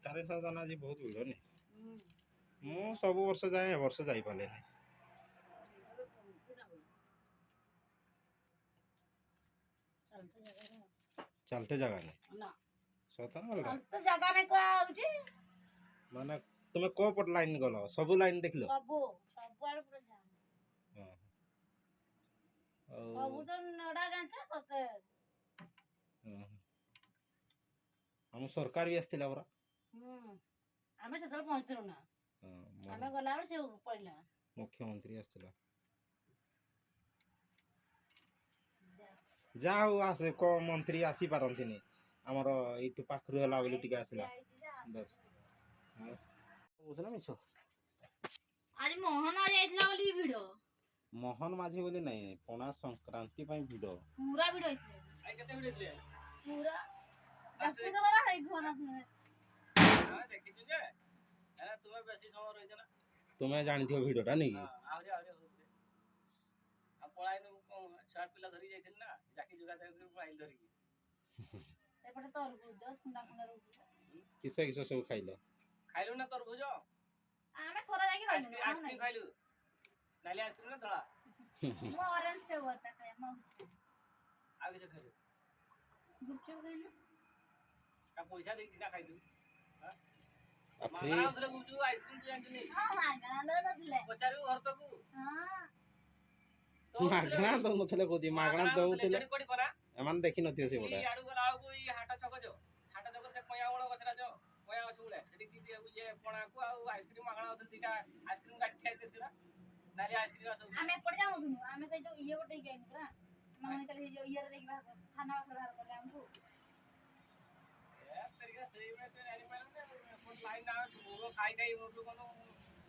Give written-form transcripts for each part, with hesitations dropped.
तारे साधना जी बहुत भिड़ नहीं मु सब वर्ष जाए वर्ष जाई पाले नहीं चलते जगह नहीं ना सत ना चलते जगह नहीं को आउची माने तुमे को पट लाइन गलो सब लाइन देखलो सब आड़ पूरा जाम हां सब तो नडा गांचा तते हम सरकार भी आस्तिला बरा आमे सेतल पहुंचलु ना आमे गला से पड़ला मुख्यमंत्री आस्तिला जा हो आसे को मंत्री आसी पारंतिनी हमर इटु पाखरु हला बोली टिके आसिला बस बुझना मिछो आज मोहन आ जाइतला बोली वीडियो मोहन माझी बोली नहीं पणा संक्रांति पई वीडियो पूरा वीडियो इतले आई केते वीडियो इतले पूरा देखते तो बड़ा है घोना में हां देखि तू जे अरे तुम्हें बेसी समय रहि ना तुम्हें जानथियो वीडियो टा नहीं आरे आरे होते आ पळाई न छा पिला धरी जाइथिन ना जाकी जुगा जाके पळाई धरी एपटे तरबुज ठंडा ठंडा रहू किसे किसे सब खाइलो खाइलो ना तरबुज आमे थोड़ा जाके रहिनु आइसक्रीम खाइलु नाले आइसक्रीम ना धळा मो ऑरेंज सेव होता खाया मग आगे से खाइलु गुपचुप खाइनु का पैसा देख ना खाइलु मागणा उधर गुपचुप आइसक्रीम तो जानती नहीं हां मागणा दो नथले पचारू घर तक हां मागणा दो नथले कोजी मागणा दउतले एमान देखि नथियो से बोला याडू गला को ई हाटा छक जो हाटा छक से कोया ओळ गछरा जो कोया छुले सेठी की ये पणा को आ आइसक्रीम मागणा होत दीटा आइसक्रीम गाठी खाइ देछला नाली आइसक्रीम आसो आमे पड़ जाऊ दुनु आमे से जो ये बटे गइन करा मागणे चले जो ये देख बाहर खाना बाहर कर हमको ए तरीका सही में तो जानी पाले ने कोन लाइन ना वो खाई खाई मोटू कोनो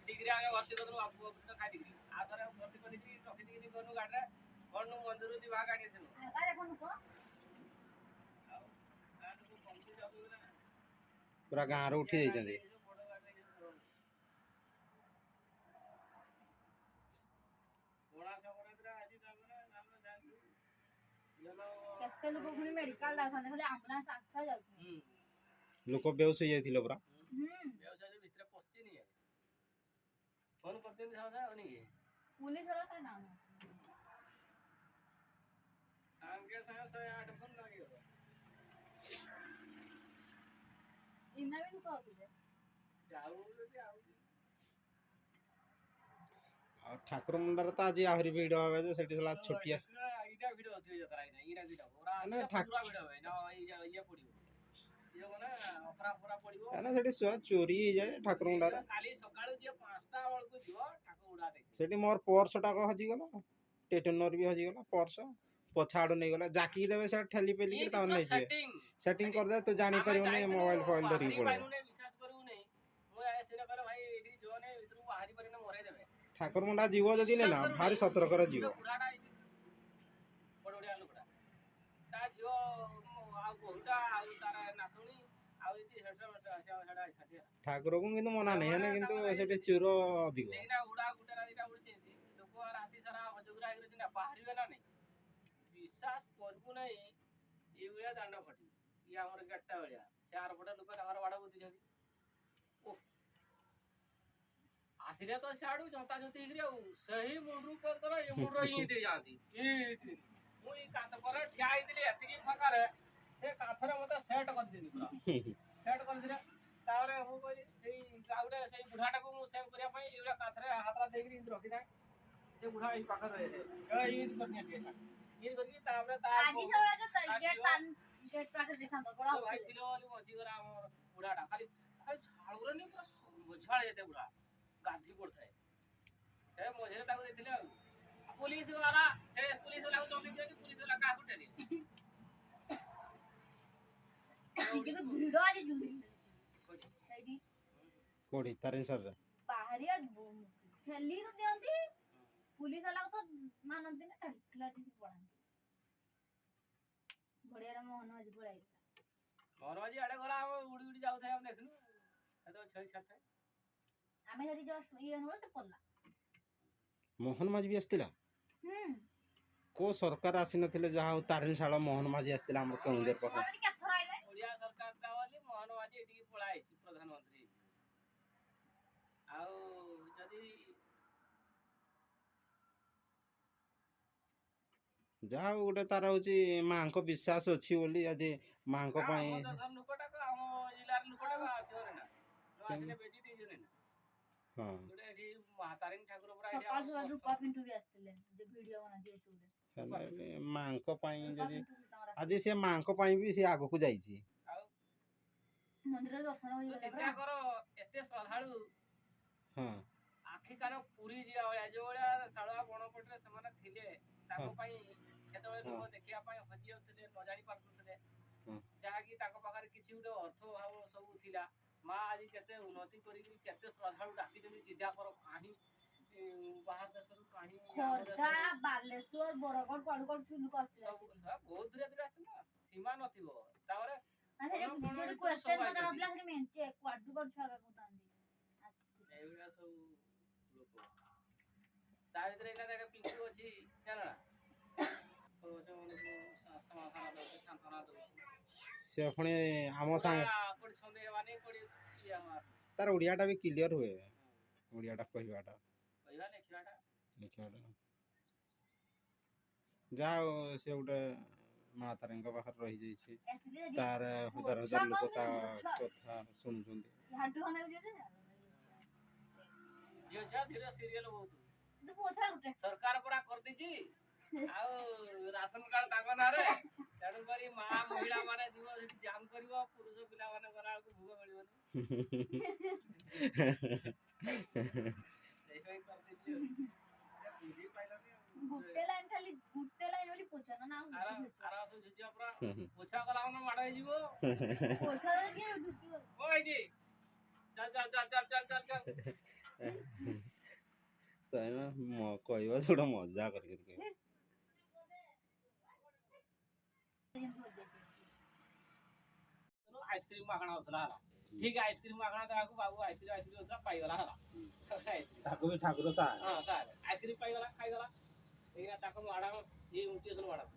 डिग्री आगे भर्ती करनु आपको तो खाई डिग्री आ थरे भर्ती कर डिग्री रखि डिग्री करनु गाडरे कोनु मंदिर दि भाग आनी छनु आ रे कोनु को पूरा गां रो उठी जाइछन्ती केते लोग पुनी मेडिकल दाखन खाली एम्बुलेंस आस्था जाउ लोक बेहोश हो जाइथिलो बरा बेहोश जे भीतर पछती नहीं है फोन करते नहीं साला नहीं पुलिस वाला का नाम सांगे सांगे 108 फोन लगी हो इना भी को होते जाऊ जदी आउ ठाकुर मुंडार त आज आहुरी वीडियो आवे जे सेठी सला छोटिया इटा वीडियो होती जतरा इना वीडियो ओरा ना ठाकुर वीडियो है ना ये पड़ियो ये कोना अपरा पूरा पड़ियो ना सेठी चोरी हो जाए ठाकुर मुंडार खाली सकाळू जे 5टा वाल को जियो ठाकुर उडा दे सेठी मोर पर्स टा को हजी गला टेटनर भी हजी गला पर्स पछाड़ो नहीं गला जाकी देबे से ठेली पेली के तावन नहीं जे सेटिंग कर दे तो जानी परियो नहीं मोबाइल फोन धरी पड़े विश्वास करू नहीं मो आए सिना कर भाई एठी जो ने इतरु बाहरी परिने मोरे देबे ठाकुर मुंडा जीव जदी ने ना भारी सतर्क कर जीव बुढ़ाटा बड़ोडिया लोकटा ता जियो आ बहुटा आ तार नातुनी आ इति हेडा हेडा खातिया ठाकुर को किंतु मना नहीं है किंतु सेठी चोर अधिक देखना उडा गुटेरा दिटा उडचेंती लोक राती सारा हजगरा आइरो ना बाहरिबे ना नहीं विश्वास करबु नहीं एवळ्या दांड फटी ई हमर गट्टा वळ्या चार फटा लोक तार वाडा बुती छथि ओ आसिरे तो साडू जोता जोती हिग्रे सही मुंडरू कर करो ये मुंडरो ही दे जाती ई मु ई कात पर ठ्याई दिले एतिकी फकार से काथरे मते सेट कर देनी पूरा सेट कर दिले तारे हो कोई सेई गाउडे सेई बुढाटा को मु सेव करिया पई एवळ्या काथरे हातरा देगिरी रखि दे से बुढा ई पाखर रहे ए ई करनिया के ये बगी ताबरे ता आजी छोड़ा जो गेट पाखे देखा तो बड़ा भाई थिलो वाली मची गरा हमर बुढाटा खाली खाली झाळुरे नहीं पूरा झाळ जेते बुढा गाधी पड़ता है मझे ताको देथिले पुलिस वाला पुलिस वाला को जोती जे पुलिस वाला का उठेली के तो भिड़ो आज जुरी सही कोडी तारेश्वर रे बाहरी खेली तो देंती पुलिस वाला को तो मानंती ना ठकला दी पड़ा बढ़िया मोहन आज पड़ाई मोहन आज आड़े गला उड़ी उड़ी जाउ थे हम देखनु तो छई छते आमे जदी जस्ट ये होल तो पल्ला मोहन माझी भी आस्तिला को सरकार आसी नथिले जहा तारेशाला मोहन माझी आस्तिला हमर केउंजर पख ओडिया सरकार ता वाली मोहन माझी एठी पळाई प्रधान ଯାହା ହଉ ଗୋଟେ ତାର ହଉଛି ମାଙ୍କ ବିଶ୍ୱାସ ଅଛି ବୋଲି ଆଜି ମାଙ୍କ ଆମ ପାଇଁ ଦେଶର ଲୋକଟାକ ଆମ ଜିଲ୍ଲାର ଲୋକଟାକ ଆସିବନି ନା ନ ଆସିଲେ ବେଜି ଦେଇଛନ୍ତି ନା ହଁ ଗୋଟେ ଏଠି ମହାତାରିଣୀ ଠାକୁର ପୁରା ଏଠି ସକାଳ ସୁଦ୍ଧା ରୂପା ପିଣ୍ଟୁ ବି ଆସିଥିଲେ ଯେ ଭିଡିଓ ବନାନ୍ତି ୟୁଟ୍ୟୁବରେ ହେଲେ ମାଙ୍କ ପାଇଁ ରୂପା ଯଦି ପିଣ୍ଟୁ ବି ତାଙ୍କର ଆଜି ସେ ମାଙ୍କ ପାଇଁ ବି ସେ ଆଗକୁ ଯାଇଛି। ଆଉ ମନ୍ଦିରରେ ଦର୍ଶନ ତୁ କରିଗଲେ ଚିନ୍ତା ପରା କର ଏତେ ଶ୍ରଦ୍ଧାଳୁ ହଁ ଆଖି କାନ ପୁରୀ ଯିବା ଭଳିଆ ଯୋଉ ଭଳିଆ ଶାଳୁଆ ବଣପଟରେ ସେମାନେ ଥିଲେ ତାଙ୍କ ହଁ ପାଇଁ ସେତେବେଳେ ହଁ ଲୋକ ଦେଖିବା ପାଇଁ ହଜି ଯାଉଥିଲେ ନ ଜାଣି ପାରୁନଥିଲେ ହଁ ଯାହାକି ତାଙ୍କ ପାଖରେ କିଛି ଗୋଟେ ଅର୍ଥ ଭାବ ସବୁ ଥିଲା ମା ଆଜି କେତେ ଉନ୍ନତି କରିକି କେତେ ଶ୍ରଦ୍ଧାଳୁ ଡାକିଛନ୍ତି ଚିନ୍ତା କର କାହିଁ ବାହାର ଦେଶରୁ କାହିଁ ଆମ ଖୋର୍ଦ୍ଧା ଦେଶରୁ ବାଲେଶ୍ୱର ବରଗଡ଼ କୁଆଡୁ କୁଆଡୁ ଲୋକ ଆସିଥିଲେ ସବୁ ବହୁତ ଦୂରେ ଦୂରେ ଆସେ ନା ସୀମା ନଥିବ ତାପରେ ସେଠି କଣ କଣ ଯୋଉଠି ଭିତରୁ କ୍ୱେଶ୍ଚନ ସବୁ ପଚାର ଆଇଛନ୍ତି। ହଉଥିଲା ସେଠି ମେଞ୍ଚେ କୁଆଡୁ କୁଆଡୁ ଛୁଆ କହୁଥାନ୍ତି ଏଇଭଳିଆ ସବୁ ଲୋକ ତା ଭିତରେ ଏଇନା ଦେଖ ପିଙ୍କୁ ଅଛି ଜାଣିଲ ନା ସମାଧାନ ଦଉଛି ସାନ୍ତ୍ୱନା ଦଉଛି ସେ ପୁଣି ଆମ ସାଙ୍ଗେ କୋଉଠି ଛନ୍ଦେଇ ହେବାନି କୋଉଠି ଇଏ ହବାର ତାର ଓଡ଼ିଆଟା ବି କ୍ଲିଅର ହୁଏ ଓଡ଼ିଆଟା କହିବାଟା କହିବା ଲେଖିବାଟା ଲେଖିବାଟା ଯାହା ହଉ ସେ ଗୋଟେ ମା ତାରିଣୀଙ୍କ ପାଖରେ ରହିଯାଇଛି ତାର ହଜାର ହଜାର ଲୋକ ତା କଥା ଶୁଣୁଛନ୍ତି ଝାଡୁ ଖଣ୍ଡେ ବି ଦିଅନ୍ତି ନା ଝିଅ ଝିଅ ଧୀରେ ସିରିଏଲ ବହୁତ ତୁ ପୁଅ ଛୁଆ ଗୋଟେ ସରକାର ପୁରା କରିଦେଇଛି ଆଉ ରାସନ କାର୍ଡ ତାଙ୍କ ନାଁରେ ତେଣୁ କରି ମା ମହିଳା ମାନେ ଯିବ ସେଠି ଜାମ କରିବ ପୁରୁଷ ପିଲାମାନେ ଗଲା ବେଳକୁ ଭୋଗ ମିଳିବନି ସେଇଥିପାଇଁ କରିଦେଇଛି ଆଉ। ବୁଝି ପାଇଲନି ଆଉ। ଗୋଟେ ଲାଇନ ଖାଲି ଗୋଟେ ଲାଇନ ବୋଲି ପୋଛା ନା ଆଉ ଆର ଆର ସବୁ ଝିଅ ପୁରା ପୋଛା କଲା ମାନେ ମାଡ଼ ହେଇଯିବ ପୋଛା କିଏ ଢୁକି ଗଲା କଣ ହେଇଛି ଚାଲ ଚାଲ ଚାଲ ଚାଲ ଚାଲ ଚାଲ ଚାଲ କହିବ ସେଟା ମଜା କରିକି କହିବ ଆଇସ୍କ୍ରିମ ମାଗଣା ହଉଥିଲା ହେଲା ଠିକ ଆଇସ୍କ୍ରିମ ମାଗଣା ଦେବାକୁ ବାବୁ ଆଇସ୍କ୍ରିମ ହଉଥିଲା ପାଇଗଲା ହେଲା ତାକୁ ବି ଠାକୁର ସାହା ହଁ ସାର୍ ଆଇସ୍କ୍ରିମ ପାଇଗଲା ଖାଇଗଲା ଏଇନା ତାକୁ ମ୍ୟାଡ଼ାମ ଇଏ ଟ୍ୟୁସନ ମ୍ୟାଡ଼ାମ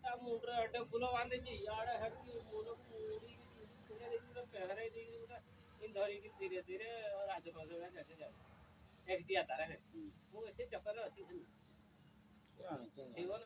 ତା ମୁଣ୍ଡରେ ଏଟେ ଫୁଲ ବାନ୍ଧିଛି ଇଆଡ଼େ ହେଠି ମୁଣ୍ଡକୁ ମୁଡ଼ିକି ଦେଇକି ପେହରେଇ ଦେଇକି ଗୋଟେ ଧରିକି ଧୀରେ ଧୀରେ ରାଜପଥ ଯାଉଛି ଏକଟିଆ ତାର ମୁଁ ସେ ଚକରରେ ଅଛି ଥିବ ନା